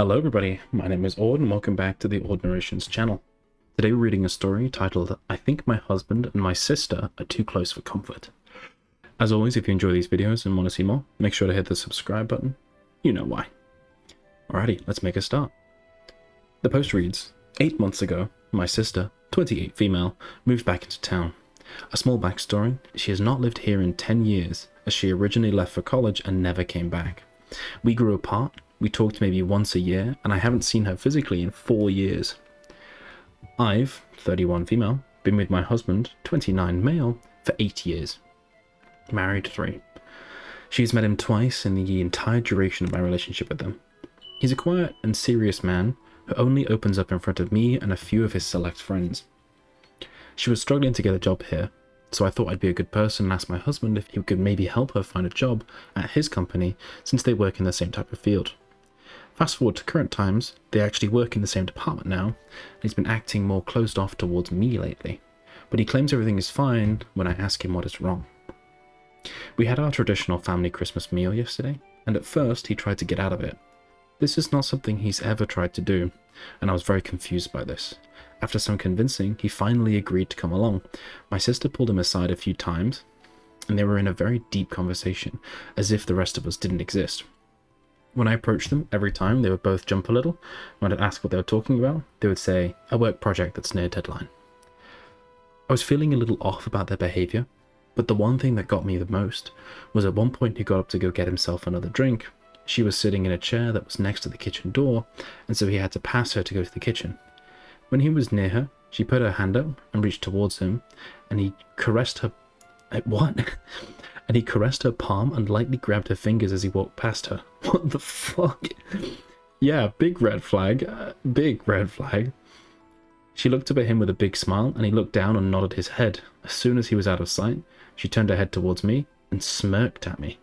Hello everybody, my name is Aud and welcome back to the Aud Narrations channel. Today we're reading a story titled, I Think My Husband and My Sister Are Too Close for Comfort. As always, if you enjoy these videos and want to see more, make sure to hit the subscribe button. You know why. Alrighty, let's make a start. The post reads, 8 months ago, my sister, 28 female, moved back into town. A small backstory, she has not lived here in 10 years, as she originally left for college and never came back. We grew apart. We talked maybe once a year, and I haven't seen her physically in 4 years. I've, 31 female, been with my husband, 29 male, for 8 years. Married 3. She's met him twice in the entire duration of my relationship with him. He's a quiet and serious man who only opens up in front of me and a few of his select friends. She was struggling to get a job here, so I thought I'd be a good person and ask my husband if he could maybe help her find a job at his company since they work in the same type of field. Fast forward to current times, they actually work in the same department now, and he's been acting more closed off towards me lately, but he claims everything is fine when I ask him what is wrong. We had our traditional family Christmas meal yesterday, and at first he tried to get out of it. This is not something he's ever tried to do, and I was very confused by this. After some convincing, he finally agreed to come along. My sister pulled him aside a few times, and they were in a very deep conversation, as if the rest of us didn't exist. When I approached them, every time they would both jump a little. When I'd ask what they were talking about, they would say, a work project that's near deadline. I was feeling a little off about their behaviour, but the one thing that got me the most was at one point he got up to go get himself another drink. She was sitting in a chair that was next to the kitchen door, and so he had to pass her to go to the kitchen. When he was near her, she put her hand up and reached towards him, and he caressed her... What? And he caressed her palm and lightly grabbed her fingers as he walked past her. What the fuck? Yeah, big red flag. Big red flag. She looked up at him with a big smile, and he looked down and nodded his head. As soon as he was out of sight, she turned her head towards me and smirked at me.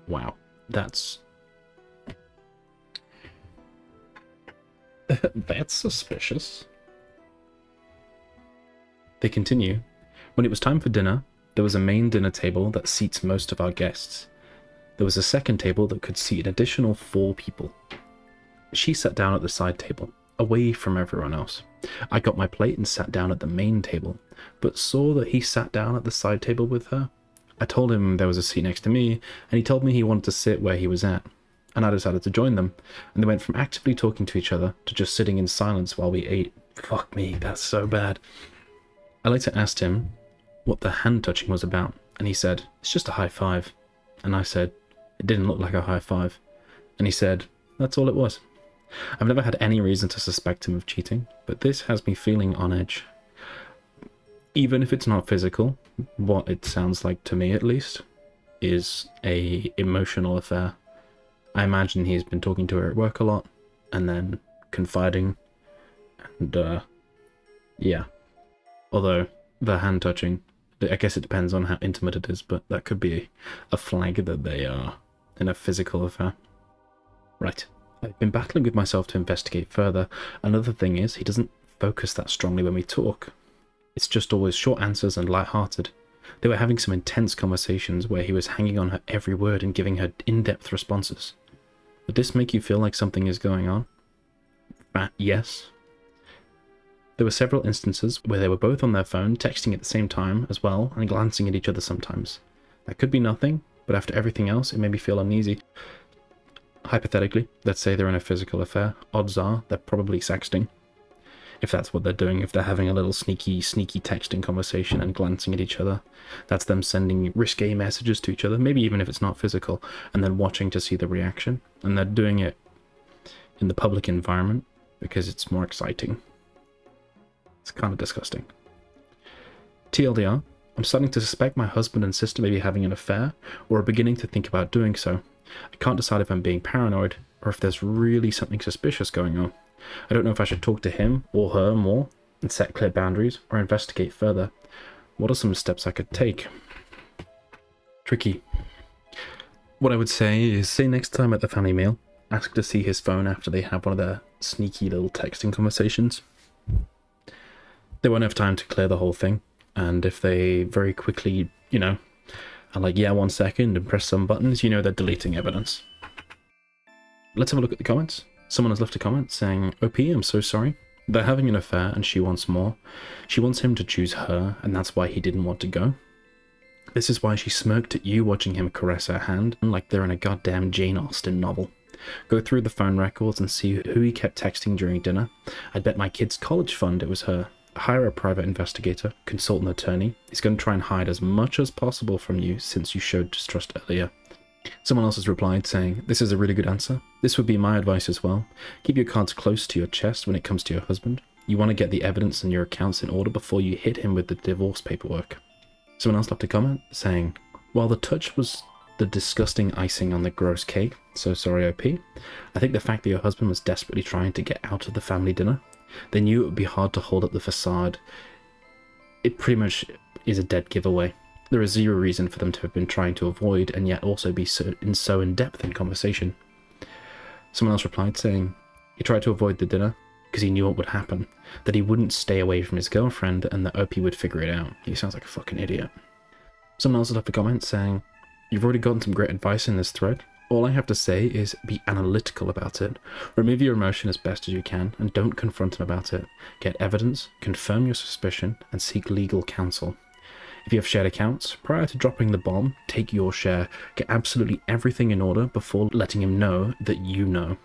Wow, that's... That's suspicious. They continue. When it was time for dinner, there was a main dinner table that seats most of our guests. There was a second table that could seat an additional 4 people. She sat down at the side table, away from everyone else. I got my plate and sat down at the main table, but saw that he sat down at the side table with her. I told him there was a seat next to me, and he told me he wanted to sit where he was at, and I decided to join them, and they went from actively talking to each other to just sitting in silence while we ate. Fuck me, that's so bad. I later asked him what the hand touching was about, and he said, it's just a high five. And I said, it didn't look like a high five. And he said, that's all it was. I've never had any reason to suspect him of cheating, but this has me feeling on edge. Even if it's not physical, what it sounds like to me at least, is a emotional affair. I imagine he's been talking to her at work a lot, and then confiding, and yeah. Although, the hand touching, I guess it depends on how intimate it is, but that could be a flag that they are in a physical affair. Right. I've been battling with myself to investigate further. Another thing is, he doesn't focus that strongly when we talk. It's just always short answers and light-hearted. They were having some intense conversations where he was hanging on her every word and giving her in-depth responses. Would this make you feel like something is going on? Yes. There were several instances where they were both on their phone, texting at the same time as well, and glancing at each other sometimes. That could be nothing, but after everything else, it made me feel uneasy. Hypothetically, let's say they're in a physical affair. Odds are they're probably sexting. If that's what they're doing, if they're having a little sneaky texting conversation and glancing at each other, that's them sending risque messages to each other, maybe even if it's not physical, and then watching to see the reaction. And they're doing it in the public environment because it's more exciting. It's kind of disgusting. TLDR, I'm starting to suspect my husband and sister may be having an affair, or are beginning to think about doing so. I can't decide if I'm being paranoid, or if there's really something suspicious going on. I don't know if I should talk to him or her more, and set clear boundaries, or investigate further. What are some steps I could take? Tricky. What I would say is, say next time at the family meal, ask to see his phone after they have one of their sneaky little texting conversations. They won't have time to clear the whole thing, and if they very quickly, you know, are like, yeah, 1 second, and press some buttons, you know they're deleting evidence. let's have a look at the comments. Someone has left a comment saying, OP, I'm so sorry. They're having an affair and she wants more. She wants him to choose her, and that's why he didn't want to go. This is why she smirked at you watching him caress her hand, like they're in a goddamn Jane Austen novel. Go through the phone records and see who he kept texting during dinner. I'd bet my kid's college fund it was her. Hire a private investigator, consult an attorney. He's going to try and hide as much as possible from you since you showed distrust earlier. Someone else has replied saying, this is a really good answer. This would be my advice as well. Keep your cards close to your chest when it comes to your husband. You want to get the evidence and your accounts in order before you hit him with the divorce paperwork. Someone else left a comment saying, while the touch was the disgusting icing on the gross cake, so sorry OP, I think the fact that your husband was desperately trying to get out of the family dinner, they knew it would be hard to hold up the facade. It pretty much is a dead giveaway. There is zero reason for them to have been trying to avoid and yet also be so in depth in conversation. Someone else replied saying, he tried to avoid the dinner because he knew what would happen, that he wouldn't stay away from his girlfriend and that OP would figure it out. He sounds like a fucking idiot. Someone else left a comment saying, you've already gotten some great advice in this thread. All I have to say is be analytical about it. Remove your emotion as best as you can and don't confront him about it. Get evidence, confirm your suspicion, and seek legal counsel. If you have shared accounts, prior to dropping the bomb, take your share. Get absolutely everything in order before letting him know that you know.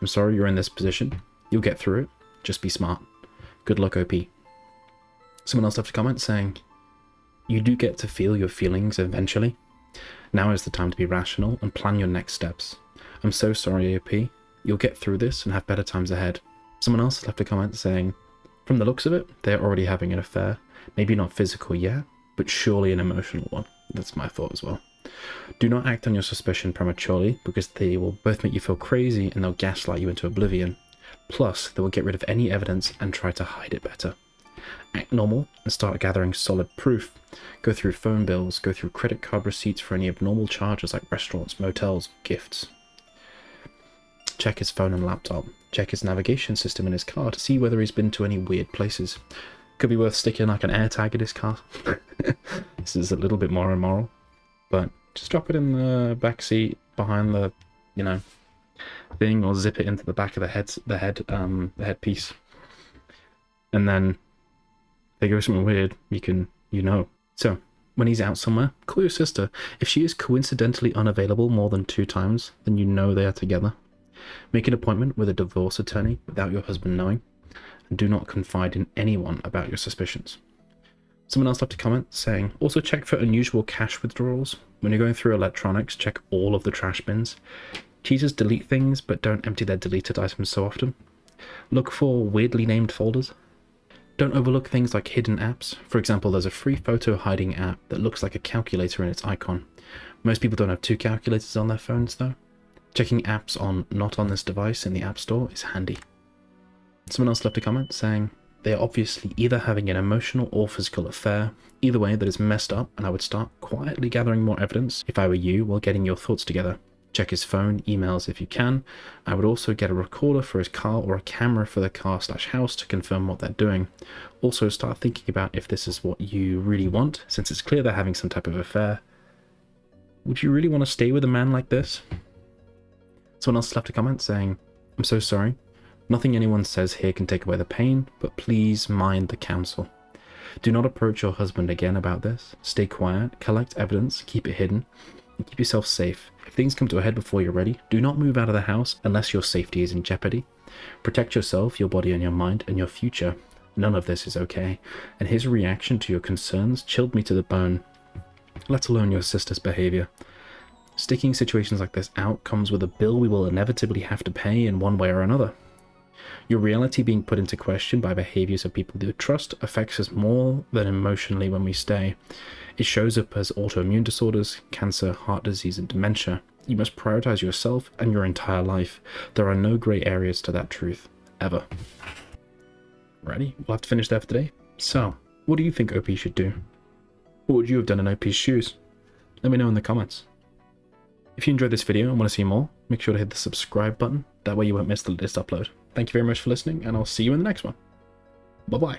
I'm sorry you're in this position. You'll get through it. Just be smart. Good luck, OP. Someone else left a comment saying, you do get to feel your feelings eventually. Now is the time to be rational and plan your next steps. I'm so sorry, OP. You'll get through this and have better times ahead. Someone else left a comment saying, from the looks of it, they're already having an affair. Maybe not physical yet, but surely an emotional one. That's my thought as well. Do not act on your suspicion prematurely because they will both make you feel crazy and they'll gaslight you into oblivion. Plus, they will get rid of any evidence and try to hide it better. Act normal and start gathering solid proof. Go through phone bills, go through credit card receipts for any abnormal charges like restaurants, motels, gifts. Check his phone and laptop. Check his navigation system in his car to see whether he's been to any weird places. Could be worth sticking like an AirTag in his car. This is a little bit more immoral, but just drop it in the back seat behind the, you know, thing, or zip it into the back of the headpiece. And then if they go something weird, you know. So when he's out somewhere, call your sister. If she is coincidentally unavailable more than 2 times, then you know they are together. Make an appointment with a divorce attorney without your husband knowing. And do not confide in anyone about your suspicions. Someone else left a comment saying, also check for unusual cash withdrawals. When you're going through electronics, check all of the trash bins. Cheaters delete things, but don't empty their deleted items so often. Look for weirdly named folders. Don't overlook things like hidden apps. For example, there's a free photo hiding app that looks like a calculator in its icon. Most people don't have 2 calculators on their phones though. Checking apps on not on this device in the App Store is handy. Someone else left a comment saying, they are obviously either having an emotional or physical affair. Either way, that is messed up, and I would start quietly gathering more evidence if I were you while getting your thoughts together. Check his phone, emails if you can. I would also get a recorder for his car or a camera for the car/house to confirm what they're doing. Also start thinking about if this is what you really want, since it's clear they're having some type of affair. Would you really want to stay with a man like this? Someone else left a comment saying, I'm so sorry. Nothing anyone says here can take away the pain, but please mind the counsel. Do not approach your husband again about this. Stay quiet, collect evidence, keep it hidden, and keep yourself safe. If things come to a head before you're ready, do not move out of the house unless your safety is in jeopardy. Protect yourself, your body and your mind, and your future. None of this is okay, and his reaction to your concerns chilled me to the bone, let alone your sister's behavior. Sticking situations like this out comes with a bill we will inevitably have to pay in one way or another. Your reality being put into question by behaviors of people you trust affects us more than emotionally when we stay. It shows up as autoimmune disorders, cancer, heart disease, and dementia. You must prioritize yourself and your entire life. There are no grey areas to that truth, ever. Ready? We'll have to finish there for today. So, what do you think OP should do? What would you have done in OP's shoes? Let me know in the comments. If you enjoyed this video and want to see more, make sure to hit the subscribe button. That way you won't miss the latest upload. Thank you very much for listening, and I'll see you in the next one. Bye-bye.